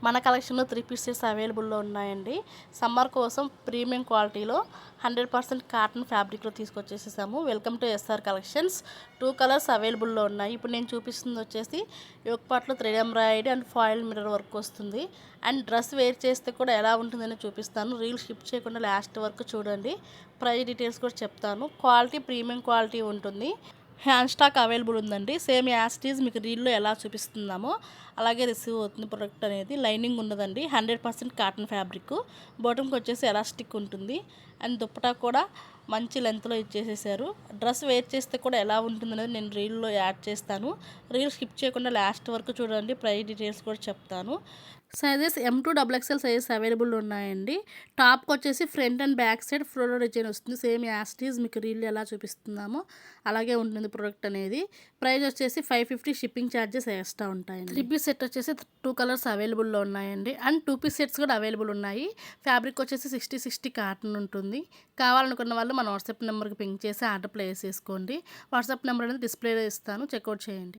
మన కలెక్షన్లో 3 పీసెస్ అవైలబుల్లో ఉన్నాయండి. సమ్మర్ కోసం ప్రీమియం క్వాలిటీలో 100% కాటన్ ఫ్యాబ్రిక్లో తీసుకొచ్చేసేసాము. Welcome to SR collections. 2 colours అవైలబుల్లో ఉన్నాయి. ఇప్పుడు నేను చూపిస్తుంది వచ్చేసి యోక్ పార్ట్లో thread embroidery and foil mirror work వస్తుంది. అండ్ డ్రెస్ వేర్ చేస్తే కూడా ఎలా ఉంటుందని చూపిస్తాను. రీల్ స్కిప్ చేయకుండా లాస్ట్ వరకు చూడండి. ప్రైస్ డీటెయిల్స్ కూడా చెప్తాను. క్వాలిటీ ప్రీమియం క్వాలిటీ ఉంటుంది. హ్యాండ్ స్టాక్ అవైలబుల్ ఉందండి. సేమ్ యాజ్ ఇట్ ఈజ్ మీకు రీల్లో ఎలా చూపిస్తున్నామో అలాగే రిసీవ్ అవుతుంది. ప్రొడక్ట్ అనేది లైనింగ్ ఉండదండి. 100% కాటన్ ఫ్యాబ్రిక్. బాటమ్కి వచ్చేసి ఎలాస్టిక్ ఉంటుంది. అండ్ దుప్పటా కూడా మంచి లెంత్లో ఇచ్చేసేసారు. డ్రెస్ వేర్ చేస్తే కూడా ఎలా ఉంటుందనేది నేను రీల్లో యాడ్ చేస్తాను. రీల్ స్కిప్ చేయకుండా లాస్ట్ వరకు చూడండి. ప్రైస్ డీటెయిల్స్ కూడా చెప్తాను. Sizes M2 XXL sizes available ఉన్నాయండి. టాప్కి వచ్చేసి front and back side floral design వస్తుంది. సేమ్ యాజ్ ఇట్ ఈజ్ మీకు రీల్ ఎలా చూపిస్తున్నామో అలాగే ఉంటుంది ప్రోడక్ట్ అనేది. ప్రైస్ వచ్చేసి 550. షిప్పింగ్ ఛార్జెస్ ఎక్స్ట్రా ఉంటాయండి. 3 పీస్ సెట్ వచ్చేసి 2 కలర్స్ అవైలబుల్లో ఉన్నాయండి. అండ్ 2 పీస్ సెట్స్ కూడా అవైలబుల్ ఉన్నాయి. ఫ్యాబ్రిక్ వచ్చేసి 60 కాటన్ ఉంటుంది. కావాలనుకున్న వాళ్ళు మన వాట్సాప్ నెంబర్కి పింక్ చేసి ఆర్డర్ ప్లేస్ చేసుకోండి. వాట్సాప్ నెంబర్ అనేది డిస్ప్లేలో ఇస్తాను. చెక్అవుట్ చేయండి.